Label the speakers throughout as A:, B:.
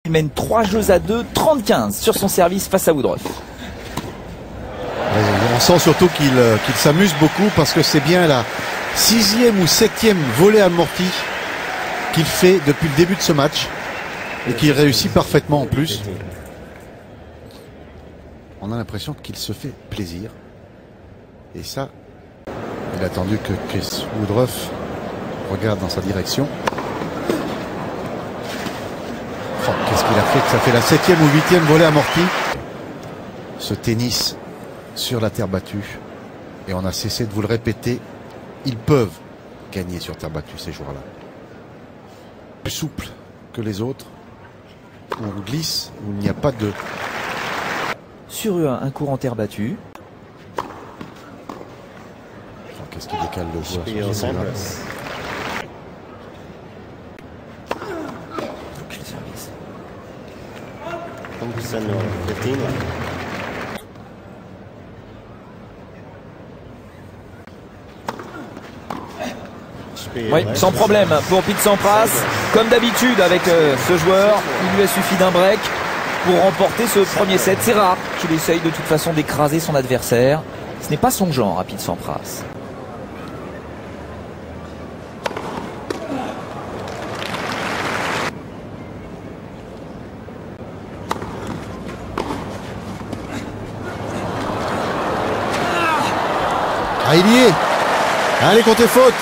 A: Il mène 3 jeux à 2, 30-15 sur son service face à Woodruff.
B: On sent surtout qu'il s'amuse beaucoup parce que c'est bien la 6e ou 7e volée amortie qu'il fait depuis le début de ce match et qu'il réussit parfaitement en plus. On a l'impression qu'il se fait plaisir. Et ça, il a attendu que Chris Woodruff regarde dans sa direction. Oh, qu'est-ce qu'il a fait? Ça fait la 7e ou 8e volée amortie. Ce tennis sur la terre battue. Et on a cessé de vous le répéter. Ils peuvent gagner sur terre battue ces joueurs-là. Plus souple que les autres. Où on glisse, où il n'y a pas de...
A: Sur un court en terre battue.
B: Oh, qu'est-ce qui décale le joueur sur
A: Oui, sans problème pour Pete Sampras. Comme d'habitude avec ce joueur, il lui a suffi d'un break pour remporter ce premier set. C'est rare qu'il essaye de toute façon d'écraser son adversaire. Ce n'est pas son genre à Pete Sampras.
B: Ah, il y est. Allez, comptez faute.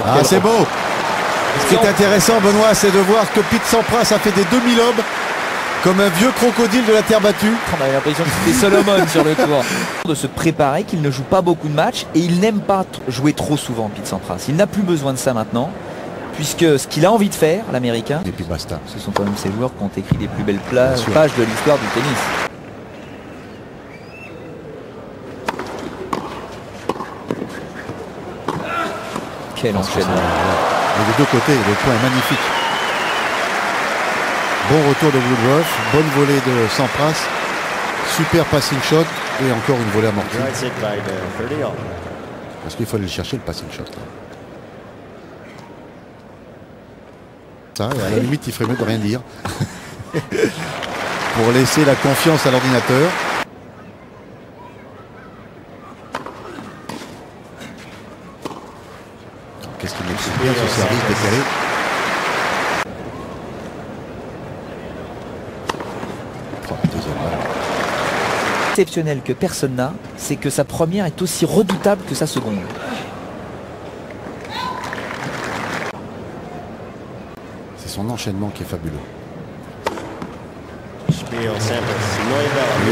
B: Ah, c'est beau. Ce qui est intéressant, Benoît, c'est de voir que Pete Sampras a fait des demi-lobes comme un vieux crocodile de la terre battue.
A: On avait l'impression que c'était Solomon sur le tour. De se préparer, qu'il ne joue pas beaucoup de matchs et il n'aime pas jouer trop souvent, Pete Sampras. Il n'a plus besoin de ça maintenant, puisque ce qu'il a envie de faire, l'Américain,
B: et puis basta.
A: Ce sont quand même ces joueurs qui ont écrit les plus belles pages de l'histoire du tennis. Quel enchaînement.
B: Et des deux côtés, le point est magnifique. Bon retour de Woodruff, bonne volée de Sampras, super passing shot et encore une volée amortie. Parce qu'il faut aller le chercher le passing shot. Ça, et à la limite, il ferait mieux de rien dire. Pour laisser la confiance à l'ordinateur. Qu'est-ce qu'il met bien ce service décalé?
A: Exceptionnel que personne n'a, c'est que sa première est aussi redoutable que sa seconde.
B: C'est son enchaînement qui est fabuleux. Il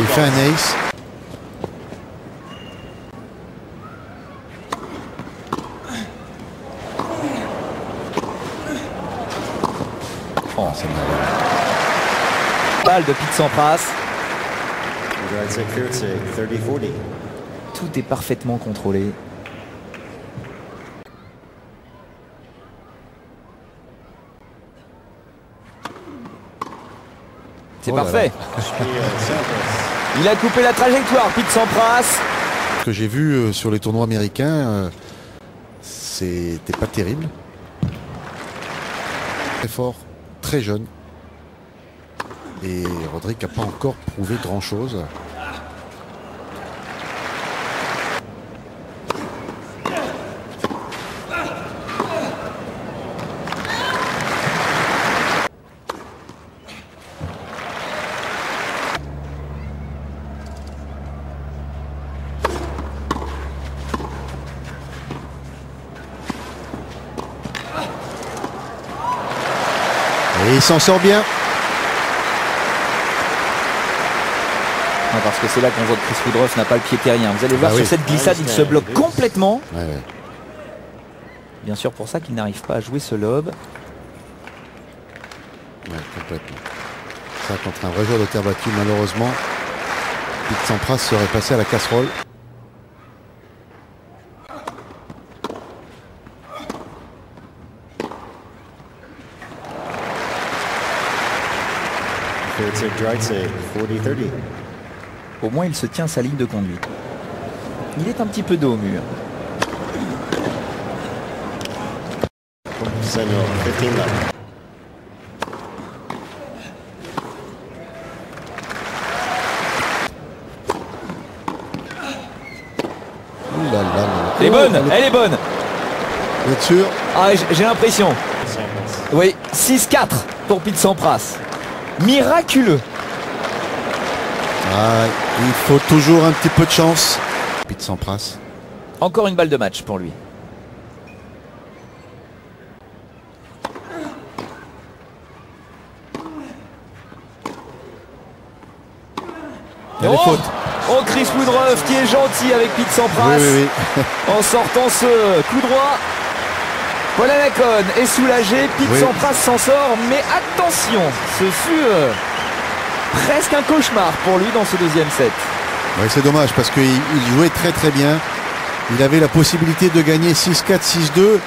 B: fait un ace.
A: Oh, c'est merveilleux. Balle de Pete Sampras. Tout est parfaitement contrôlé. C'est parfait. Il a coupé la trajectoire, Pete Sampras.
B: Ce que j'ai vu sur les tournois américains, c'était pas terrible. Très fort, très jeune. Et Roderick n'a pas encore prouvé grand-chose. Et il s'en sort bien.
A: Non, parce que c'est là qu'on voit que Chris Woodruff n'a pas le pied terrien. Vous allez voir sur cette glissade, il se bloque complètement. Bien sûr pour ça qu'il n'arrive pas à jouer ce lob.
B: Ouais, complètement. Ça, contre un vrai joueur de terre battue, malheureusement, Pete Sampras serait passé à la casserole.
A: Au moins il se tient à sa ligne de conduite. Il est un petit peu dos au mur. Elle est bonne, elle est bonne.
B: Bien sûr.
A: Ah, j'ai l'impression. Oui, 6-4 pour Pete Sampras. Miraculeux.
B: Ah, il faut toujours un petit peu de chance. Pete Sampras.
A: Encore une balle de match pour lui.
B: Il y a des fautes.
A: Oh, Chris Woodruff qui est gentil avec Pete Sampras.
B: Oui.
A: En sortant ce coup droit. Paul Annacone est soulagé. Pete Sampras s'en sort. Mais attention, ce fut presque un cauchemar pour lui dans ce deuxième set.
B: Oui, c'est dommage parce qu'il jouait très très bien. Il avait la possibilité de gagner 6-4, 6-2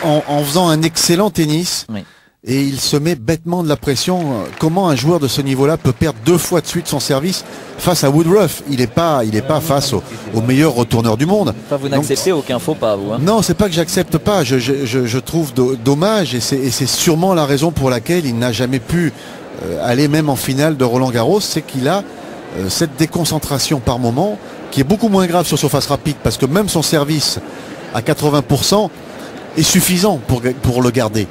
B: en faisant un excellent tennis.
A: Oui.
B: Et il se met bêtement de la pression. Comment un joueur de ce niveau-là peut perdre 2 fois de suite son service face à Woodruff? Il n'est pas face au meilleur retourneur du monde.
A: Enfin, vous n'acceptez aucun faux pas, vous. Hein.
B: Non, c'est pas que j'accepte pas. Je trouve dommage et c'est sûrement la raison pour laquelle il n'a jamais pu aller même en finale de Roland Garros. C'est qu'il a cette déconcentration par moment qui est beaucoup moins grave sur surface rapide parce que même son service à 80% est suffisant pour le garder.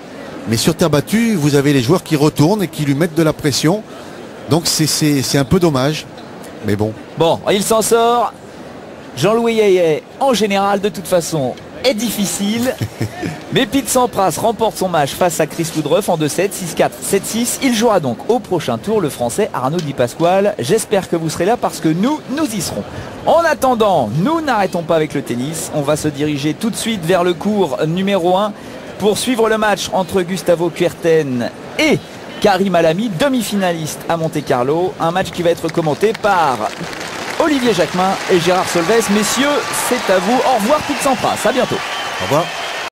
B: Mais sur terre battue, vous avez les joueurs qui retournent et qui lui mettent de la pression. Donc c'est un peu dommage. Mais bon.
A: Bon, il s'en sort. Jean-Louis Yeye, en général, de toute façon, est difficile. Mais Pete Sampras remporte son match face à Chris Woodruff en 2-7, 6-4, 7-6. Il jouera donc au prochain tour le Français Arnaud Di Pasquale. J'espère que vous serez là parce que nous y serons. En attendant, nous n'arrêtons pas avec le tennis. On va se diriger tout de suite vers le cours numéro 1. Pour suivre le match entre Gustavo Kuerten et Karim Alami, demi-finaliste à Monte-Carlo. Un match qui va être commenté par Olivier Jacquemin et Gérard Solves. Messieurs, c'est à vous. Au revoir Pete Sampras, à bientôt.
B: Au revoir.